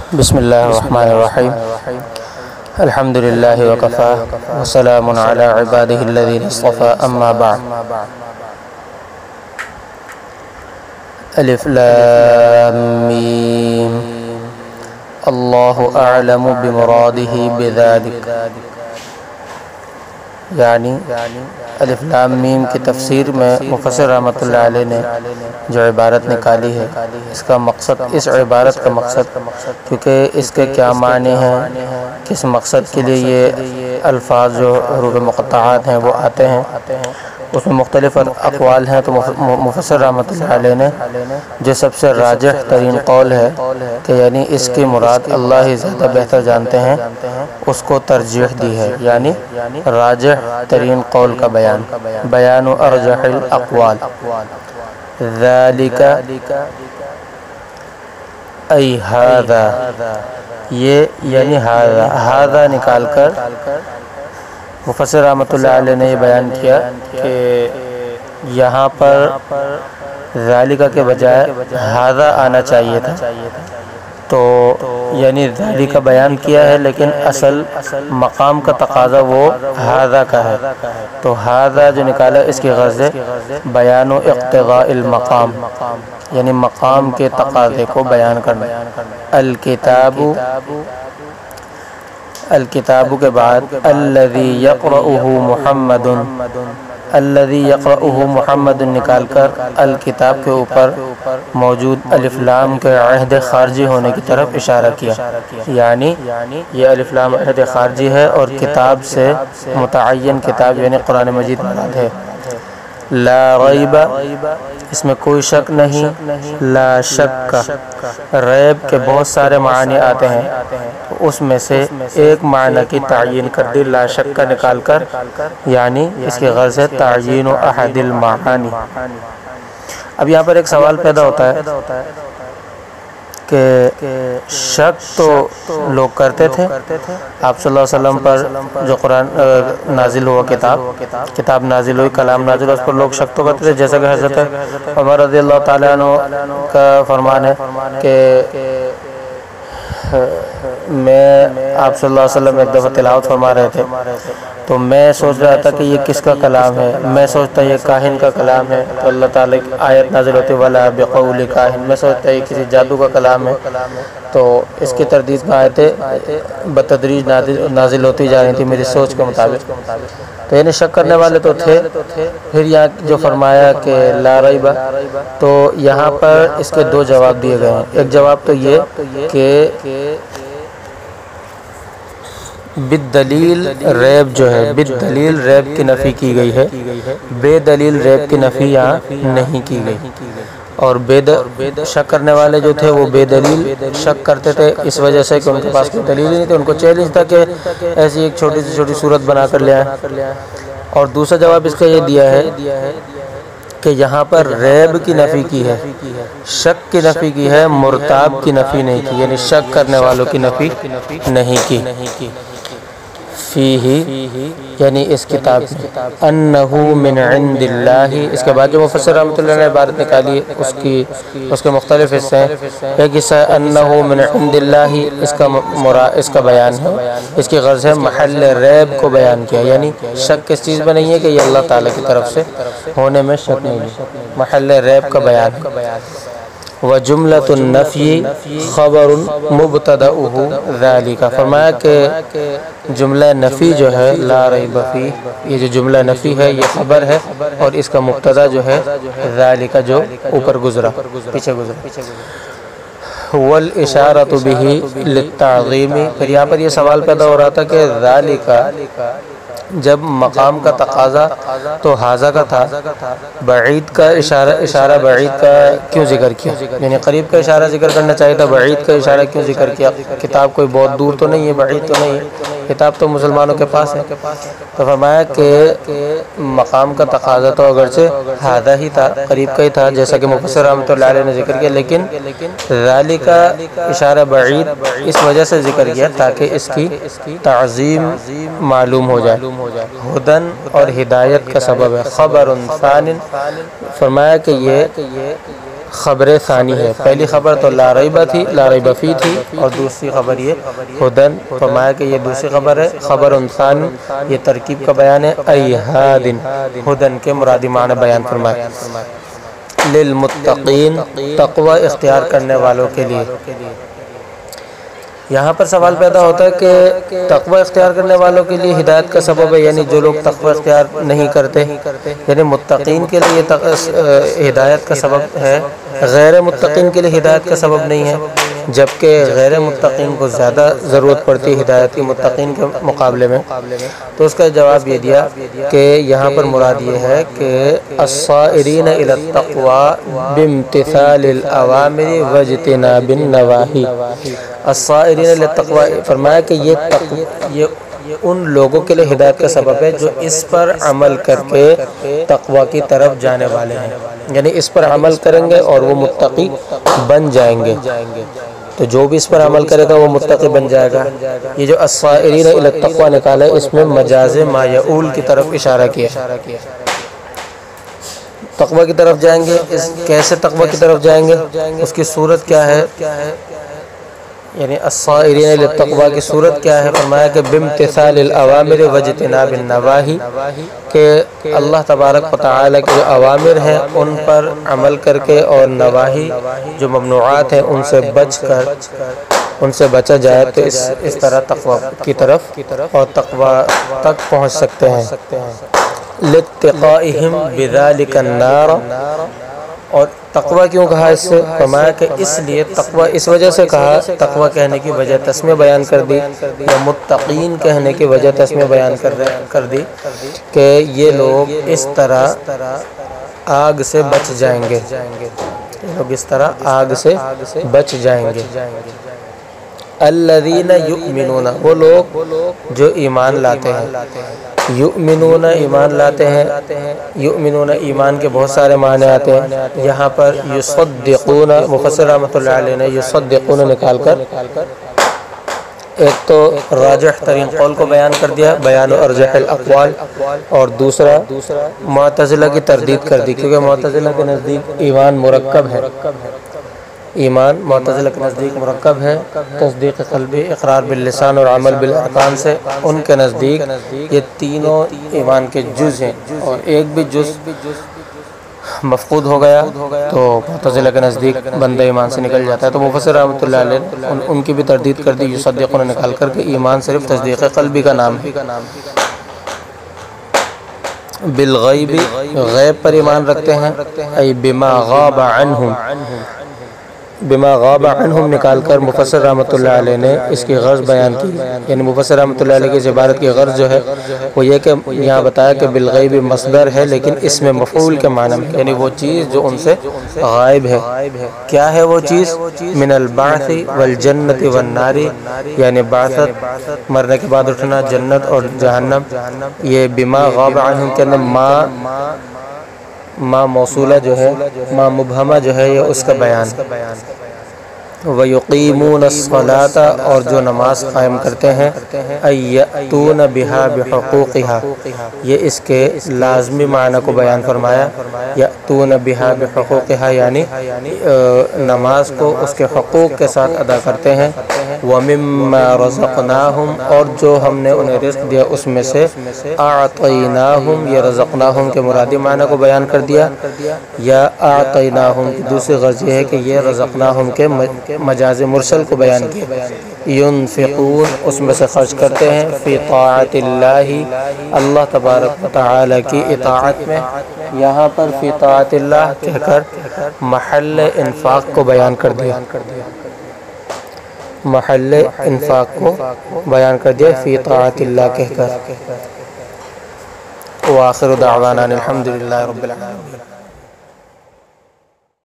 بسم الله الرحمن الرحيم. الحمد لله وكفى وسلام على عباده الذين اصطفى. أما بعد. ألف لام ميم. الله أعلم بمراده بذلك. یعنی الف لام میم کی تفسیر میں مفسر رحمۃ اللہ علیہ نے جو عبارت نکالی ہے، اس کا مقصد، اس عبارت کا مقصد، کیونکہ اس کے کیا معنی ہیں، کس مقصد کے لیے یہ الفاظ جو حروف مقطعات ہیں وہ آتے ہیں، اس میں مختلف اقوال ہیں. تو مفسر رحمۃ اللہ علیہ نے جو سب سے راجح ترین قول ہے کہ یعنی اس کی مراد اللہ ہی زیادہ بہتر جانتے ہیں، اس کو ترجیح دی ہے. یعنی راجح ترین قول کا بیان ارجح الاقوال. ذالک ای ھذا، یہ یعنی ھذا نکال کر مفسر رحمۃ اللہ علیہ نے یہ بیان کیا کہ یہاں پر ذالک کے بجائے ھذا آنا چاہیے تھا. تو یعنی ذالک کا بیان کیا ہے، لیکن اصل مقام کا تقاضا وہ ھذا کا ہے. تو ھذا جو نکالا، اس کی غرض ہے بیان و اقتضاء المقام، یعنی مقام کے تقاضے کو بیان کرنا. الکتاب کے بعد الذی یقرؤہ محمد، الذی یقرؤہ محمد نکال کر الکتاب کے اوپر موجود الف لام کے عہد خارجی ہونے کی طرف اشارہ کیا. یعنی یہ الف لام عہد خارجی ہے اور کتاب سے متعین کتاب یعنی قرآن مجید مراد ہے. لا ریب، اس میں کوئی شک نہیں. لا شک، ریب کے بہت سارے معنی آتے ہیں، اس میں سے ایک معنی کی تعیین کر دی لا شک کا نکال کر، یعنی اس کی غرض ہے تعیین احد المعانی. اب یہاں پر ایک سوال پیدا ہوتا ہے کہ شک تو لوگ کرتے تھے آپ صلی اللہ علیہ وسلم پر، جو قرآن نازل ہوا، کتاب نازل ہوئی، کلام نازل ہوا، اس پر لوگ شک تو کرتے تھے. جیسا کہ حضرت عمر رضی اللہ تعالیٰ عنہ کا فرمان ہے کہ میں آپ صلی اللہ علیہ وسلم ایک دفعہ تلاوت فرما رہے تھے تو میں سوچ رہا تھا کہ یہ کس کا کلام ہے. میں سوچتا یہ کاہن کا کلام ہے، تو اللہ تعالیٰ کی آیت نازل ہوتی ولا بقول کاہن. میں سوچتا یہ کسی جادو کا کلام ہے، تو اس کی تردید میں آیتیں بتدریج نازل ہوتی جا رہی تھی میری سوچ کے مطابق. تو یعنی شک کرنے والے تو تھے. پھر یہاں جو فرمایا کہ لا ریب، تو یہاں پر اس کے دو جواب دیے گئے ہیں. ایک جواب تو یہ کہ بالدلیل ریب جو ہے، بالدلیل ریب کی نفی کی گئی ہے، بے دلیل ریب کی نفی یہاں نہیں کی گئی. اور شک کرنے والے جو تھے وہ بے دلیل شک کرتے تھے، اس وجہ سے کہ ان کے پاس کوئی دلیل ہی نہیں تھی. ان کو چیلنج تھا کہ ایسی ایک چھوٹی سی چھوٹی صورت بنا کر لے آئیں. اور دوسرا جواب اس کا یہ دیا ہے کہ یہاں پر ریب کی نفی کی ہے، شک کی نفی کی ہے، مرتاب کی نفی نہیں کی، یعنی شک کرنے والوں کی نفی نہیں کی. فیہ یعنی اس کتاب میں، انہ من عند اللہ. اس کے بعد جو مفسر رحمۃ اللہ نے عبارت نکالی اس کے مختلف حصے ہیں. ایک حصہ ہے انہ من عند اللہ، اس کا بیان ہے، اس کی غرض ہے محل ریب کو بیان کیا. یعنی شک کس چیز میں نہیں ہے کہ یہ اللہ تعالیٰ کی طرف سے ہونے میں شک نہیں ہے، محل ریب کا بیان ہے. وجملۃ النفی خبر مبتدأہ ذالک، فرمایا کہ جملہ نفی جو ہے لا ریب فیہ، یہ جو جملہ نفی ہے یہ خبر ہے اور اس کا مبتدا جو ہے ذالک جو اوپر گزرا، پیچھے گزرا. والاشارۃ بہ للتعظیم، پھر یہاں پر یہ سوال پیدا ہو رہا تھا کہ ذالک جب مقام کا تقاضا تو ھذا کا تھا، بعید کا اشارہ بعید کا کیوں ذکر کیا؟ یعنی قریب کا اشارہ ذکر کرنا چاہیے تھا، بعید کا اشارہ کیوں ذکر کیا؟ کتاب کوئی بہت دور تو نہیں ہے، بعید تو نہیں ہے، کتاب تو مسلمانوں کے پاس ہے. تو فرمایا کہ مقام کا تقاضا تو اگرچہ ھذا ہی تھا، قریب کا ہی تھا، جیسا کہ مفسر رحمۃ اللہ علیہ نے ذکر کیا، لیکن ذالک کا اشارہ بعید اس وجہ سے ذکر کیا تاکہ اس کی تعظیم معلوم ہو جائے. ہدن اور ہدایت کا سبب ہے. خبر ثان، فرمایا کہ یہ خبر ثانی ہے، پہلی خبر تو لا ریب تھی، لا ریب فی تھی، اور دوسری خبر یہ ہدن، فرمایا کہ یہ دوسری خبر ہے۔ خبر ثانی یہ ترکیب کا بیان ہے، ای ہادن، ہدن کے مرادی معنی بیان فرمائے۔ للمتقین، تقوی اختیار کرنے والوں کے لیے۔ یہاں پر سوال پیدا ہوتا ہے کہ تقوی اختیار کرنے والوں کے لیے ہدایت کا سبب ہے، یعنی جو لوگ تقوی اختیار نہیں کرتے، یعنی متقین کے لیے ہدایت کا سبب ہے، غیر متقین کے لیے ہدایت کا سبب نہیں ہے، جبکہ غیر متقین کو زیادہ ضرورت پڑتی ہے ہدایت کی متقین کے مقابلے میں۔ تو اس کا جواب یہ دیا کہ یہاں پر مراد یہ ہے کہ الصائرین الی التقوی بامتثال الاوامر واجتناب النواہی۔ الصائرین الی التقوی، فرمایا کہ یہ ان لوگوں کے لیے ہدایت کا سبب ہے جو اس پر عمل کر کے تقوی کی طرف جانے والے ہیں، یعنی اس پر عمل کریں گے اور وہ متقی بن جائیں گے۔ تو جو بھی اس پر عمل کرے گا وہ متقی بن جائے گا۔ یہ جو الصائرین الی التقوی نکالا ہے، اس میں مجاز ما یعول کی طرف اشارہ کیا، تقوی کی طرف جائیں گے۔ کیسے تقوی کی طرف جائیں گے، اس کی صورت کیا ہے، یعنی الصائرین الی التقوی کی صورت کیا ہے، فرمایا کہ بامتثال الاوامر واجتناب النواہی، کہ اللہ تبارک و تعالی کے جو اوامر ہیں ان پر عمل کر کے، اور نواہی جو ممنوعات ہیں ان سے بچ کر، ان سے بچا جائے، تو اس طرح تقوی کی طرف اور تقوی تک پہنچ سکتے ہیں۔ لاتقائہم بذالک النار، اور تقوی کیوں کہا اس سے، فرمایا کہ اس لیے تقوی اس وجہ سے کہا، تقوی کہنے کی وجہ تسمیہ بیان کر دی، یا متقین کہنے کی وجہ تسمیہ بیان کر دی کہ یہ لوگ اس طرح آگ سے بچ جائیں گے، یہ لوگ اس طرح آگ سے بچ جائیں گے۔ الذین یؤمنون، وہ لوگ جو ایمان لاتے ہیں، یؤمنون ایمان لاتے ہیں، یؤمنون ایمان کے بہت سارے معنی آتے ہیں، یہاں پر یصدقون، مفسر رحمۃ اللہ علیہ نے یصدقون نکال کر ایک تو راجح ترین قول کو بیان کر دیا، بیان ارجح الاقوال، اور دوسرا معتزلہ کی تردید کر دی، کیونکہ معتزلہ کے نزدیک ایمان مرکب ہے، ایمان معتزلہ کے نزدیک مرکب ہے، تصدیق قلبی، اقرار باللسان اور عمل بالارکان سے۔ ان کے نزدیک یہ تینوں ایمان کے جز ہیں، اور ایک بھی جز مفقود ہو گیا تو معتزلہ کے نزدیک بندہ ایمان سے نکل جاتا ہے۔ تو مفسر رحمۃ اللہ علیہ ان کی بھی تردید کر دی، یصدقون نکال کر کے ایمان صرف تصدیق قلبی کا نام ہے۔ بالغیب، غیب پر ایمان رکھتے ہیں، ای بما غاب عنہم، بما غاب عنہم نکال کر مفسر رحمۃ اللہ علیہ نے اس کی غرض بیان کی، یعنی مفسر رحمۃ اللہ علیہ کی اس عبارت کی غرض جو ہے وہ یہ کہ یہاں بتایا کہ بالغیب مصدر ہے، لیکن اس میں مفعول کے معنی میں، یعنی وہ چیز جو ان سے غائب ہے۔ کیا ہے وہ چیز؟ من البعث والجنت والنار، یعنی بعثت، مرنے کے بعد اٹھنا، جنت اور جہنم۔ یہ بما غاب عنہم کے اندر ما موصولہ جو ہے، ما مبہمہ جو ہے، یہ اس کا بیان۔ وَيُقِيمُونَ الصَّلَاةَ، اور جو نماز قائم کرتے ہیں، أَيَّأْتُونَ بِهَا بِحُقُوقِهَا، یہ اس کے لازمی معنی کو بیان فرمایا، يَأْتُونَ بِهَا بِحُقُوقِهَا یعنی نماز کو اس کے حقوق کے ساتھ ادا کرتے ہیں۔ وَمِمَّا رَزَقْنَاهُمْ، اور جو ہم نے انہیں رزق دیا اس میں سے، أَعْطَيْنَاهُمْ، یہ رزقناہم کے مرادی معنی کو بیان کر دیا، یا أَعْطَيْنَاهُمْ کی دوسری غرض یہ ہے کہ یہ رزقناہم کے مجاز مرسل کو بیان کیا۔ ينفقون، اس میں سے خرچ کرتے ہیں، فی طاعت اللہ، اللہ تبارک و تعالی کی اطاعت میں۔ یہاں پر فی طاعت اللہ کہہ کر محل انفاق کو بیان کر دیا، محل انفاق کو بیان کر دیا فی طاعت اللہ کہہ کر۔ وآخر دعوانا الحمدللہ رب العالمین۔